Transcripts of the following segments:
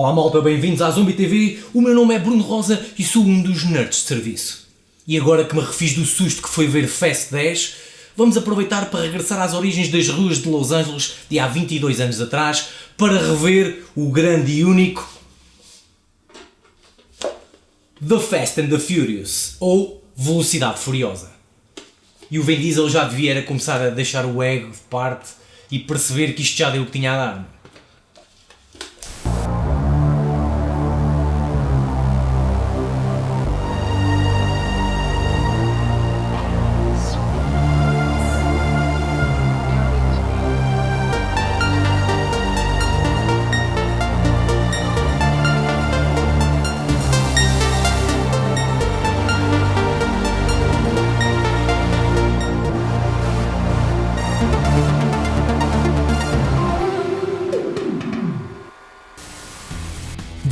Olá malta, bem-vindos à Zombie TV, o meu nome é Bruno Rosa e sou um dos nerds de serviço. E agora que me refiz do susto que foi ver Fast 10, vamos aproveitar para regressar às origens das ruas de Los Angeles de há 22 anos atrás para rever o grande e único The Fast and the Furious, ou Velocidade Furiosa. E o Vin Diesel já devia começar a deixar o ego de parte e perceber que isto já deu o que tinha a dar.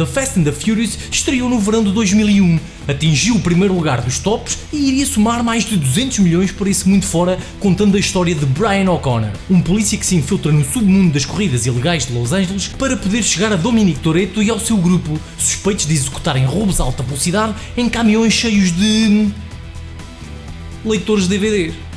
The Fast and the Furious estreou no verão de 2001, atingiu o primeiro lugar dos tops e iria somar mais de 200 milhões por esse mundo fora, contando a história de Brian O'Connor, um polícia que se infiltra no submundo das corridas ilegais de Los Angeles para poder chegar a Dominic Toretto e ao seu grupo, suspeitos de executarem roubos a alta velocidade em caminhões cheios de leitores de DVDs.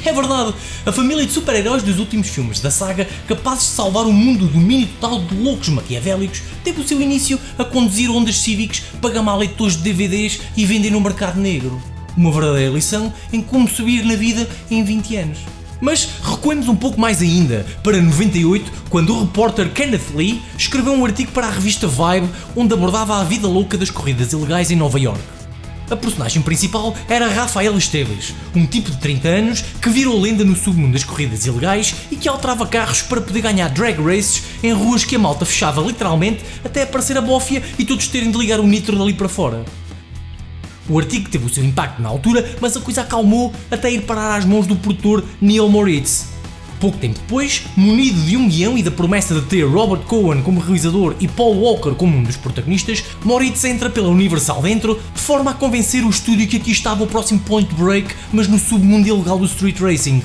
É verdade, a família de super-heróis dos últimos filmes da saga, capazes de salvar o mundo do domínio total de loucos maquiavélicos, teve o seu início a conduzir ondas cívicas para gamar leitores de DVDs e vender no mercado negro. Uma verdadeira lição em como subir na vida em 20 anos. Mas recuemos um pouco mais ainda, para 98, quando o repórter Kenneth Lee escreveu um artigo para a revista Vibe, onde abordava a vida louca das corridas ilegais em Nova York. A personagem principal era Rafael Esteves, um tipo de 30 anos que virou lenda no submundo das corridas ilegais e que alterava carros para poder ganhar drag races em ruas que a malta fechava literalmente até aparecer a bófia e todos terem de ligar o nitro dali para fora. O artigo teve o seu impacto na altura, mas a coisa acalmou até ir parar às mãos do produtor Neil Moritz. Pouco tempo depois, munido de um guião e da promessa de ter Robert Cohen como realizador e Paul Walker como um dos protagonistas, Moritz entra pela Universal dentro, de forma a convencer o estúdio que aqui estava o próximo Point Break, mas no submundo ilegal do street racing.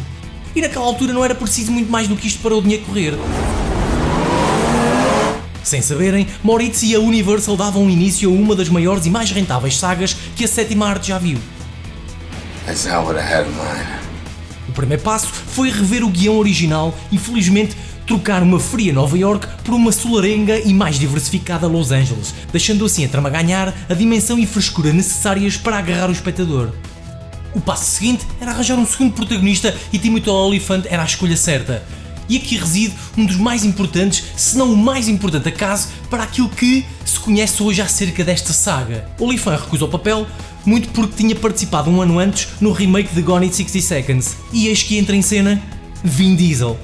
E naquela altura não era preciso muito mais do que isto para o dinheiro correr. Sem saberem, Moritz e a Universal davam início a uma das maiores e mais rentáveis sagas que a sétima arte já viu. That's not what I had in mind. O primeiro passo foi rever o guião original e, felizmente, trocar uma fria Nova York por uma solarenga e mais diversificada Los Angeles, deixando assim a trama ganhar a dimensão e frescura necessárias para agarrar o espectador. O passo seguinte era arranjar um segundo protagonista e Timothy Olyphant era a escolha certa. E aqui reside um dos mais importantes, se não o mais importante acaso, para aquilo que se conhece hoje acerca desta saga. Olyphant recusou o papel, muito porque tinha participado um ano antes no remake de Gone in 60 Seconds, e eis que entra em cena Vin Diesel.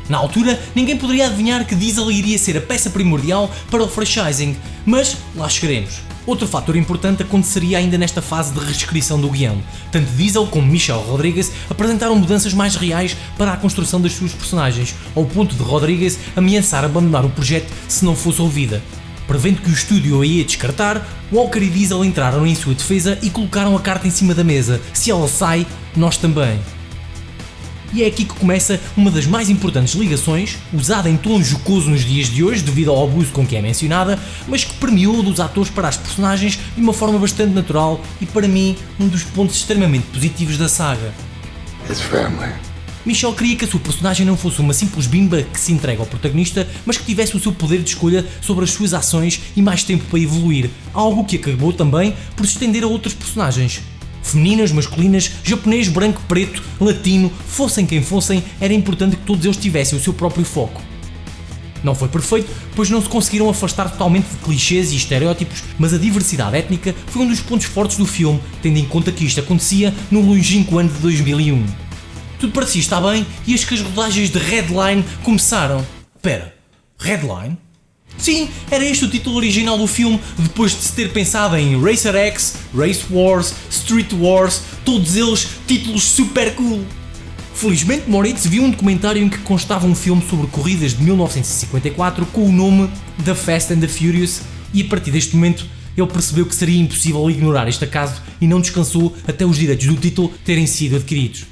Na altura, ninguém poderia adivinhar que Diesel iria ser a peça primordial para o franchising, mas lá chegaremos. Outro fator importante aconteceria ainda nesta fase de reescrição do guião. Tanto Diesel como Michelle Rodriguez apresentaram mudanças mais reais para a construção das suas personagens, ao ponto de Rodriguez ameaçar abandonar o projeto se não fosse ouvida. Prevendo que o estúdio a ia descartar, Walker e Diesel entraram em sua defesa e colocaram a carta em cima da mesa. Se ela sai, nós também. E é aqui que começa uma das mais importantes ligações, usada em tom jocoso nos dias de hoje devido ao abuso com que é mencionada, mas que permeou dos atores para as personagens de uma forma bastante natural e, para mim, um dos pontos extremamente positivos da saga. It's family. Michelle queria que a sua personagem não fosse uma simples bimba que se entrega ao protagonista, mas que tivesse o seu poder de escolha sobre as suas ações e mais tempo para evoluir, algo que acabou também por se estender a outros personagens. Femininas, masculinas, japonês, branco, preto, latino, fossem quem fossem, era importante que todos eles tivessem o seu próprio foco. Não foi perfeito, pois não se conseguiram afastar totalmente de clichês e estereótipos, mas a diversidade étnica foi um dos pontos fortes do filme, tendo em conta que isto acontecia no longínquo ano de 2001. Tudo parecia estar bem e eis que as rodagens de Redline começaram. Espera, Redline? Sim, era este o título original do filme, depois de se ter pensado em Racer X, Race Wars, Street Wars, todos eles títulos super cool. Felizmente Moritz viu um documentário em que constava um filme sobre corridas de 1954 com o nome The Fast and the Furious e a partir deste momento ele percebeu que seria impossível ignorar este acaso e não descansou até os direitos do título terem sido adquiridos.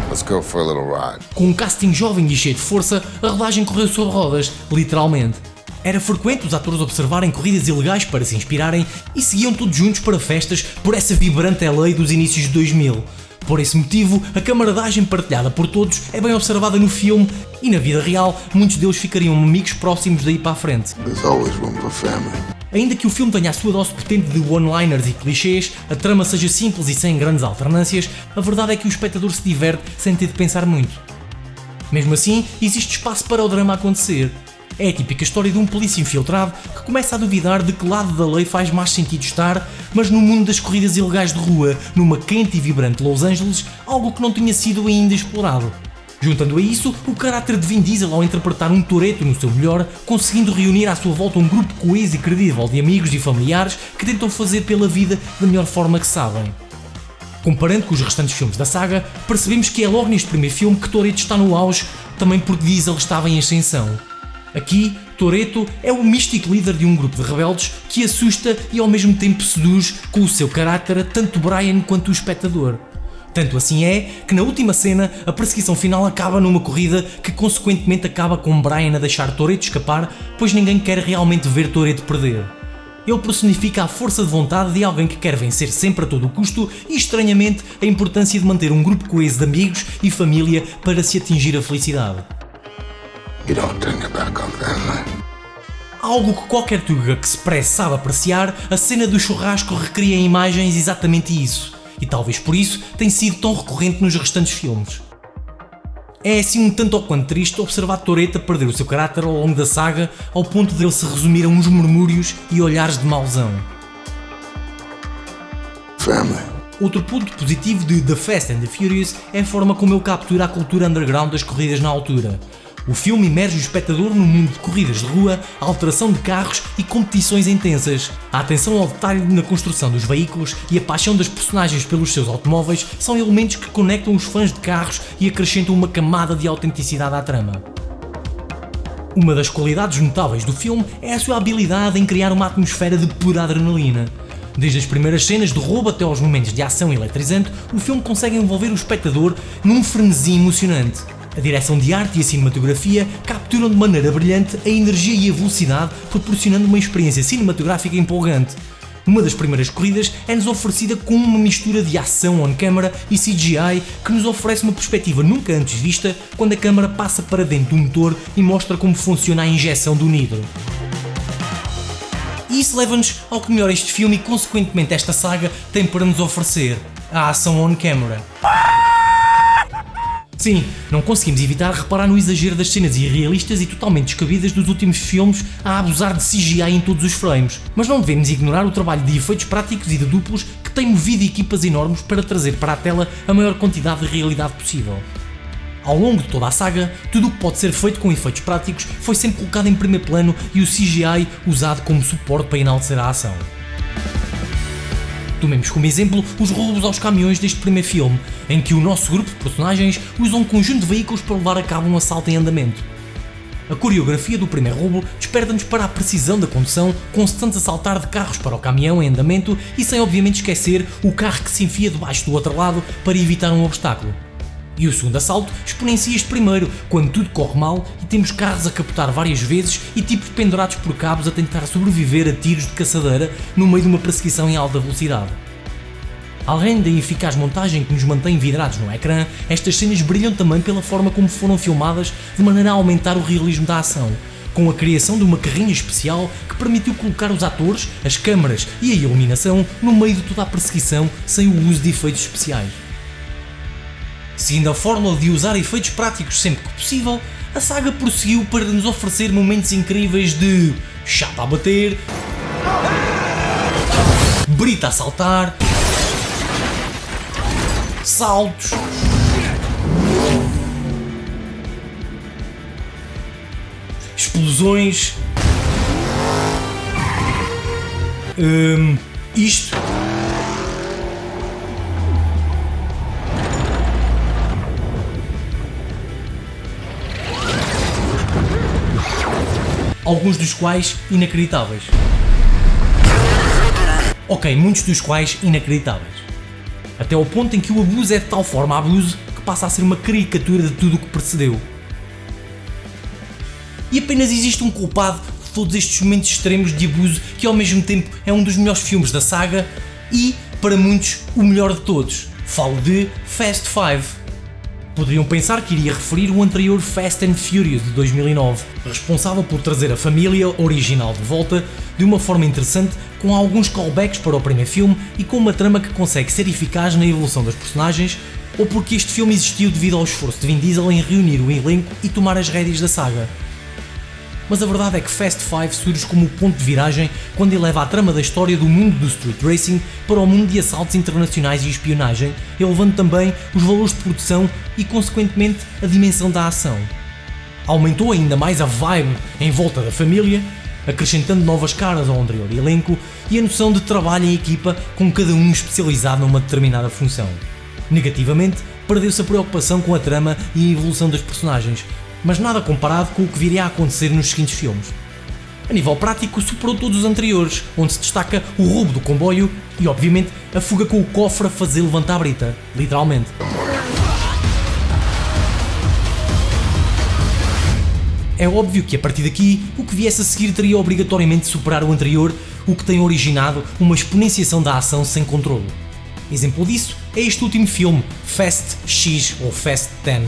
Let's go for a little ride. Com um casting jovem e cheio de força, a rodagem correu sobre rodas, literalmente. Era frequente os atores observarem corridas ilegais para se inspirarem e seguiam todos juntos para festas por essa vibrante LA dos inícios de 2000. Por esse motivo, a camaradagem partilhada por todos é bem observada no filme e na vida real, muitos deles ficariam amigos próximos daí para a frente. There's always room for family. Ainda que o filme tenha a sua dose potente de one-liners e clichês, a trama seja simples e sem grandes alternâncias, a verdade é que o espectador se diverte sem ter de pensar muito. Mesmo assim, existe espaço para o drama acontecer. É a típica história de um polícia infiltrado que começa a duvidar de que lado da lei faz mais sentido estar, mas no mundo das corridas ilegais de rua, numa quente e vibrante Los Angeles, algo que não tinha sido ainda explorado. Juntando a isso, o caráter de Vin Diesel ao interpretar um Toretto no seu melhor, conseguindo reunir à sua volta um grupo coeso e credível de amigos e familiares que tentam fazer pela vida da melhor forma que sabem. Comparando com os restantes filmes da saga, percebemos que é logo neste primeiro filme que Toretto está no auge, também porque Diesel estava em ascensão. Aqui, Toretto é o místico líder de um grupo de rebeldes que assusta e ao mesmo tempo seduz com o seu caráter tanto Brian quanto o espectador. Tanto assim é que na última cena a perseguição final acaba numa corrida que consequentemente acaba com Brian a deixar Toretto escapar, pois ninguém quer realmente ver Toretto perder. Ele personifica a força de vontade de alguém que quer vencer sempre a todo o custo e, estranhamente, a importância de manter um grupo coeso de amigos e família para se atingir a felicidade. You don't turn your back on family. Algo que qualquer tuga que se preze sabe apreciar, a cena do churrasco recria em imagens exatamente isso, e talvez por isso tem sido tão recorrente nos restantes filmes. É assim um tanto ou quanto triste observar Toretto a perder o seu caráter ao longo da saga, ao ponto de ele se resumir a uns murmúrios e olhares de mauzão. Family. Outro ponto positivo de The Fast and the Furious é a forma como ele captura a cultura underground das corridas na altura. O filme imerge o espectador no mundo de corridas de rua, alteração de carros e competições intensas. A atenção ao detalhe na construção dos veículos e a paixão das personagens pelos seus automóveis são elementos que conectam os fãs de carros e acrescentam uma camada de autenticidade à trama. Uma das qualidades notáveis do filme é a sua habilidade em criar uma atmosfera de pura adrenalina. Desde as primeiras cenas de roubo até aos momentos de ação eletrizante, o filme consegue envolver o espectador num frenesi emocionante. A direção de arte e a cinematografia capturam de maneira brilhante a energia e a velocidade, proporcionando uma experiência cinematográfica empolgante. Uma das primeiras corridas é-nos oferecida com uma mistura de ação on-camera e CGI que nos oferece uma perspectiva nunca antes vista quando a câmara passa para dentro do motor e mostra como funciona a injeção do nitro. E isso leva-nos ao que melhor este filme e consequentemente esta saga tem para nos oferecer: a ação on-camera. Sim, não conseguimos evitar reparar no exagero das cenas irrealistas e totalmente descabidas dos últimos filmes a abusar de CGI em todos os frames, mas não devemos ignorar o trabalho de efeitos práticos e de duplos que tem movido equipas enormes para trazer para a tela a maior quantidade de realidade possível. Ao longo de toda a saga, tudo o que pode ser feito com efeitos práticos foi sempre colocado em primeiro plano e o CGI usado como suporte para enaltecer a ação. Tomemos como exemplo os roubos aos caminhões deste primeiro filme, em que o nosso grupo de personagens usa um conjunto de veículos para levar a cabo um assalto em andamento. A coreografia do primeiro roubo desperta-nos para a precisão da condução, constante a saltar de carros para o caminhão em andamento e sem obviamente esquecer o carro que se enfia debaixo do outro lado para evitar um obstáculo. E o segundo assalto exponencia este primeiro, quando tudo corre mal e temos carros a capotar várias vezes e tipos pendurados por cabos a tentar sobreviver a tiros de caçadeira no meio de uma perseguição em alta velocidade. Além da eficaz montagem que nos mantém vidrados no ecrã, estas cenas brilham também pela forma como foram filmadas de maneira a aumentar o realismo da ação, com a criação de uma carrinha especial que permitiu colocar os atores, as câmaras e a iluminação no meio de toda a perseguição sem o uso de efeitos especiais. Seguindo a fórmula de usar efeitos práticos sempre que possível, a saga prosseguiu para nos oferecer momentos incríveis de chapa a bater, brita a saltar, saltos, explosões, isto. Alguns dos quais inacreditáveis. Ok, muitos dos quais inacreditáveis. Até ao ponto em que o abuso é de tal forma abuso que passa a ser uma caricatura de tudo o que precedeu. E apenas existe um culpado todos estes momentos extremos de abuso que ao mesmo tempo é um dos melhores filmes da saga e, para muitos, o melhor de todos. Falo de Fast 5. Poderiam pensar que iria referir o anterior Fast and Furious de 2009, responsável por trazer a família original de volta de uma forma interessante, com alguns callbacks para o primeiro filme e com uma trama que consegue ser eficaz na evolução dos personagens, ou porque este filme existiu devido ao esforço de Vin Diesel em reunir o elenco e tomar as rédeas da saga. Mas a verdade é que Fast 5 surge como o ponto de viragem quando eleva a trama da história do mundo do street racing para o mundo de assaltos internacionais e espionagem, elevando também os valores de produção e, consequentemente, a dimensão da ação. Aumentou ainda mais a vibe em volta da família, acrescentando novas caras ao anterior elenco e a noção de trabalho em equipa com cada um especializado numa determinada função. Negativamente, perdeu-se a preocupação com a trama e a evolução dos personagens, mas nada comparado com o que viria a acontecer nos seguintes filmes. A nível prático, superou todos os anteriores, onde se destaca o roubo do comboio e, obviamente, a fuga com o cofre a fazer levantar a brita, literalmente. É óbvio que a partir daqui, o que viesse a seguir teria obrigatoriamente de superar o anterior, o que tem originado uma exponenciação da ação sem controle. Exemplo disso é este último filme, Fast X ou Fast 10,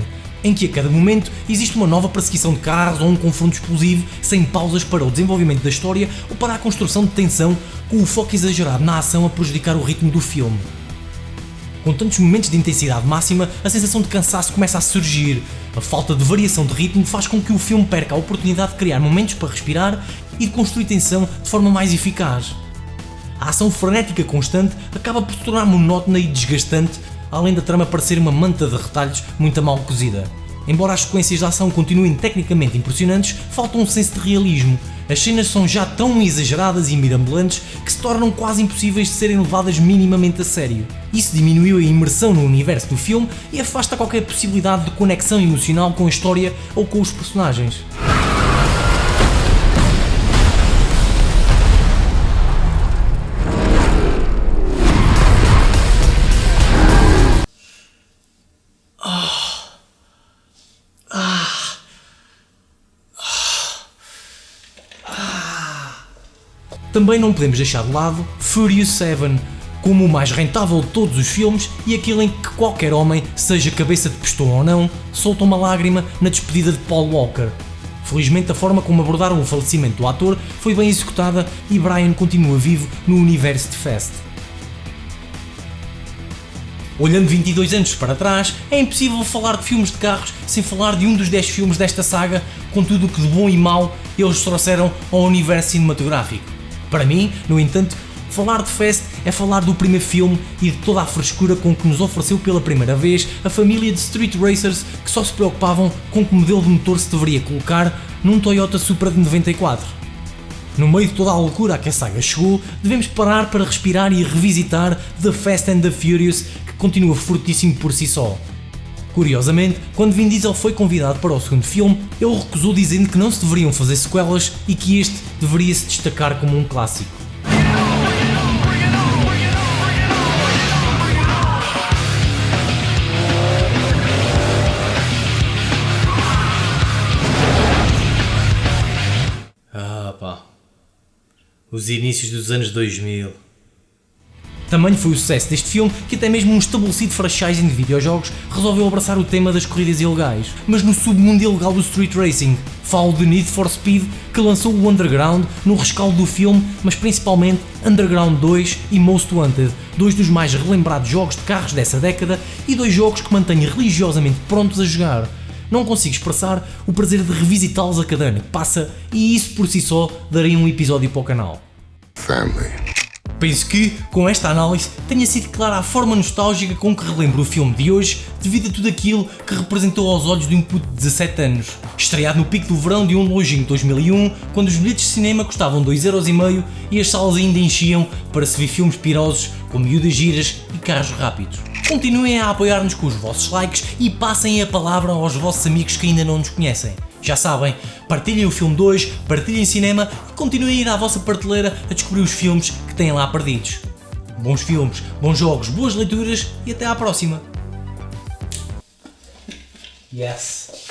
em que a cada momento existe uma nova perseguição de carros ou um confronto explosivo sem pausas para o desenvolvimento da história ou para a construção de tensão, com o foco exagerado na ação a prejudicar o ritmo do filme. Com tantos momentos de intensidade máxima, a sensação de cansaço começa a surgir. A falta de variação de ritmo faz com que o filme perca a oportunidade de criar momentos para respirar e de construir tensão de forma mais eficaz. A ação frenética constante acaba por se tornar monótona e desgastante, além da trama parecer uma manta de retalhos muito mal cozida. Embora as sequências de ação continuem tecnicamente impressionantes, falta um senso de realismo. As cenas são já tão exageradas e mirabolantes que se tornam quase impossíveis de serem levadas minimamente a sério. Isso diminuiu a imersão no universo do filme e afasta qualquer possibilidade de conexão emocional com a história ou com os personagens. Também não podemos deixar de lado Furious 7, como o mais rentável de todos os filmes e aquele em que qualquer homem, seja cabeça de pistola ou não, solta uma lágrima na despedida de Paul Walker. Felizmente a forma como abordaram o falecimento do ator foi bem executada e Brian continua vivo no universo de Fast. Olhando 22 anos para trás, é impossível falar de filmes de carros sem falar de um dos 10 filmes desta saga, com tudo o que de bom e mau eles trouxeram ao universo cinematográfico. Para mim, no entanto, falar de Fast é falar do primeiro filme e de toda a frescura com que nos ofereceu pela primeira vez a família de street racers que só se preocupavam com que modelo de motor se deveria colocar num Toyota Supra de 94. No meio de toda a loucura a que a saga chegou, devemos parar para respirar e revisitar The Fast and the Furious, que continua fortíssimo por si só. Curiosamente, quando Vin Diesel foi convidado para o segundo filme, ele recusou dizendo que não se deveriam fazer sequelas e que este deveria se destacar como um clássico. Os inícios dos anos 2000. Tamanho foi o sucesso deste filme que até mesmo um estabelecido franchising de videojogos resolveu abraçar o tema das corridas ilegais, mas no submundo ilegal do street racing. Falo de Need for Speed, que lançou o Underground no rescaldo do filme, mas principalmente Underground 2 e Most Wanted, dois dos mais relembrados jogos de carros dessa década e dois jogos que mantenho religiosamente prontos a jogar. Não consigo expressar o prazer de revisitá-los a cada ano que passa e isso por si só daria um episódio para o canal. Family. Penso que, com esta análise, tenha sido clara a forma nostálgica com que relembro o filme de hoje devido a tudo aquilo que representou aos olhos de um puto de 17 anos. Estreado no pico do verão de um longínquo 2001, quando os bilhetes de cinema custavam 2,5€ e as salas ainda enchiam para se ver filmes pirosos com miúdas giras e carros rápidos. Continuem a apoiar-nos com os vossos likes e passem a palavra aos vossos amigos que ainda não nos conhecem. Já sabem, partilhem o filme 2, partilhem cinema e continuem a ir à vossa prateleira a descobrir os filmes que têm lá perdidos. Bons filmes, bons jogos, boas leituras e até à próxima. Yes.